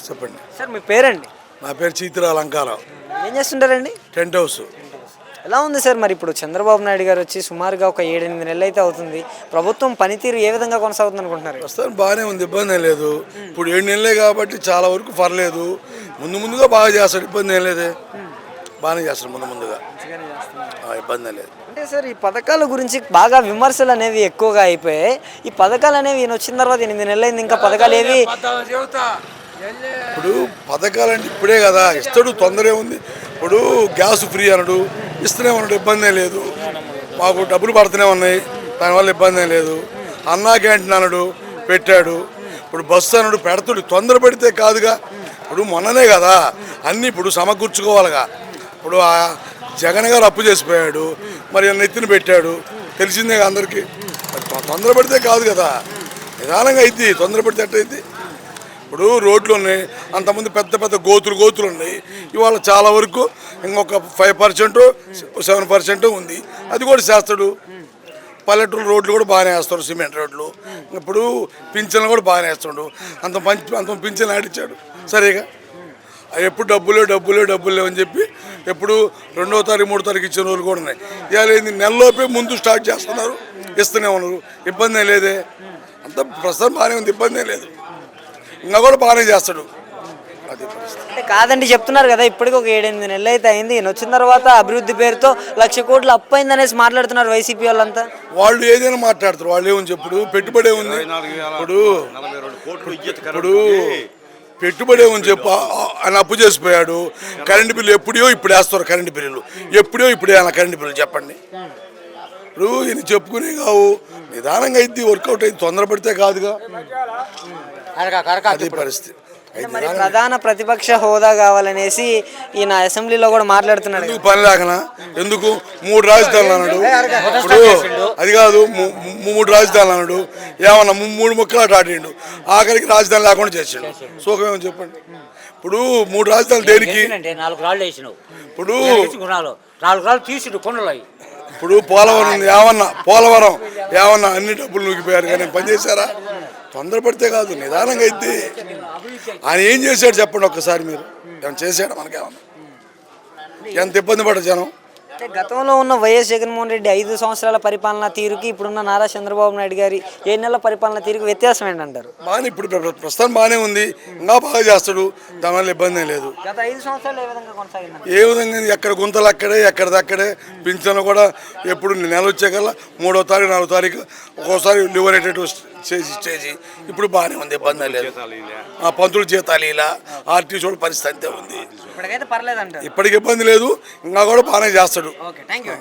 చెప్పండి సార్ మీ పేరండి? నా పేరు చీతిరా అలంకారం. ఏం చేస్తుంటారండి? Tent house. ఎలా ఉంది సార్ మరి ఇప్పుడు చంద్రబాబు నాయుడు గారు వచ్చి సుమారుగా ఒక 7-8 నెలలు అయితే అవుతుంది. ప్రభుత్వం పనితీరు ఏ విధంగా కొనసాగుతుంది అనుకుంటున్నారు? ప్రస్తుతం బాగానే ఉంది, ఇబ్బంది ఏం లేదు. ఇప్పుడు 7 నెలలే కాబట్టి చాలా వరకు పర్లేదు. ముందుగా బాగా చేస్తాడు, ఇబ్బంది ఏం లేదే. బాగానే చేస్తాడు ముందుగా, ఇబ్బంది లేదు. అంటే సార్ ఈ పథకాల గురించి బాగా విమర్శలు అనేవి ఎక్కువగా అయిపోయాయి. ఈ పథకాలు అనేవి ఈయన వచ్చిన తర్వాత 8 నెలలు అయింది, ఇంకా పథకాలు ఏవి? ఇప్పుడు పథకాలంటే ఇప్పుడే కదా ఇస్తాడు, తొందరే ఉంది. ఇప్పుడు గ్యాస్ ఫ్రీ అనడు, ఇస్తూనే ఉన్నాడు, ఇబ్బంది లేదు. మాకు డబ్బులు పడుతూనే ఉన్నాయి, దానివల్ల ఇబ్బంది లేదు. అన్నా క్యాంటీన్ అన్నాడు, పెట్టాడు. ఇప్పుడు బస్సు అన్నాడు, పెడతాడు. తొందర పెడితే కాదుగా. ఇప్పుడు మొన్ననే కదా అన్నీ ఇప్పుడు సమకూర్చుకోవాలిగా. ఇప్పుడు ఆ జగన్ గారు అప్పు చేసిపోయాడు, మరి నెత్తిన పెట్టాడు, తెలిసిందే అందరికీ. తొందర పెడితే కాదు కదా, నిదానంగా అయింది. తొందర పెడితే ఎట్టయిద్ది? ఇప్పుడు రోడ్లు ఉన్నాయి, అంతమంది పెద్ద పెద్ద గోతులు ఉన్నాయి. ఇవాళ చాలా వరకు ఇంకొక 5%, 7% ఉంది, అది కూడా చేస్తాడు. పల్లెటూరు రోడ్లు కూడా బాగానే వేస్తాడు, సిమెంట్ రోడ్లు. ఇప్పుడు పింఛన్లు కూడా బాగానే వేస్తాడు. అంత పింఛన్ ఆడిచ్చాడు సరేగా. ఎప్పుడు డబ్బులే అని చెప్పి ఎప్పుడు 2వ తారీఖు 3వ తారీఖు ఇచ్చిన రోజులు కూడా ఉన్నాయి. ఇవాళ ఏంది, నెలలోపే ముందు స్టార్ట్ చేస్తున్నారు, ఇస్తూనే ఉన్నారు, ఇబ్బంది లేదే. అంత ప్రస్తుతం బాగానే ఉంది, ఇబ్బంది లేదు. ఇంకా కూడా బాగానే చేస్తాడు. అది అంటే కాదండి చెప్తున్నారు కదా, ఇప్పటికి ఒక 7-8 నెలలు అయితే అయింది. ఈయన వచ్చిన తర్వాత అభివృద్ధి పేరుతో 1,00,000 కోట్లు అప్పు అయిందనేసి మాట్లాడుతున్నారు వైసీపీ వాళ్ళంతా. వాళ్ళు ఏదైనా మాట్లాడతారు, వాళ్ళు ఏమని చెప్పుడు పెట్టుబడి ఉంది. ఇప్పుడు పెట్టుబడి ఏమని చెప్పు, ఆయన అప్పు చేసిపోయాడు. కరెంటు బిల్లు ఎప్పుడో ఇప్పుడు వేస్తారు, కరెంటు బిల్లులు ఎప్పుడో ఇప్పుడు వేయాలి కరెంటు బిల్లు చెప్పండి. ఇప్పుడు ఈయన చెప్పుకునే కావు, నిదానంగా అయితే వర్కౌట్ అయితే తొందరపడితే కాదుగా. అది పరిస్థితి. మరి ప్రధాన ప్రతిపక్ష హోదా కావాలనేసి ఈయన అసెంబ్లీలో కూడా మాట్లాడుతున్నాడు. ఎందుకు పని లేకనా? ఎందుకు 3 రాజధానులు అన్నాడు? ఇప్పుడు అది కాదు, 3 రాజధానులు అన్నాడు. ఏమన్నా 3 ముక్కలు ఆడిండు, ఆఖరికి రాజధాని లేకుండా చేసాడు. సుఖం ఏమని చెప్పండి. ఇప్పుడు 3 రాజధానులు దేనికి? 4 రాళ్ళు వేసినావు, ఇప్పుడు 4 రాళ్ళు తీసిడు కొండలు. ఇప్పుడు పోలవరం ఏమన్నా అన్ని డబ్బులు నూకిపోయారు, కానీ పని చేశారా? తొందరపడితే కాదు, నిదానంగా అయితే. ఆయన ఏం చేశాడు చెప్పండి ఒక్కసారి. మీరు ఏమైనా చేశాడు? మనకేమన్నా ఎంత ఇబ్బంది పడ్డారు జనం. అంటే గతంలో ఉన్న వైఎస్ జగన్మోహన్ రెడ్డి 5 సంవత్సరాల పరిపాలన తీరుకి ఇప్పుడున్న నారా చంద్రబాబు నాయుడు గారి 7 నెలల పరిపాలన తీరుకి వ్యత్యాసం ఏంటంటారు? బాగానే, ఇప్పుడు ప్రస్తుతం బాగానే ఉంది, ఇంకా బాగా చేస్తాడు, దానివల్ల ఇబ్బంది లేదు. గత 5 సంవత్సరాలు ఏ విధంగా కొనసాగింది? ఏ విధంగా ఎక్కడ గుంతలు అక్కడే, ఎక్కడిదక్కడే. పింఛను కూడా ఎప్పుడు నెల వచ్చేకల్లా 3వ తారీఖు 4వ తారీఖు ఒక్కోసారి లివరేటెడ్ స్టేజీ. ఇప్పుడు బాగానే ఉంది, ఇబ్బంది లేదు. పంతులు జీతాలు ఇలా ఆర్టీ చూడ పరిస్థితి అంతే ఉంది. ఇప్పటికైతే పర్లేదంటారు. ఇప్పటికి ఇబ్బంది లేదు, ఇంకా కూడా బాగానే చేస్తాడు. Okay, thank you.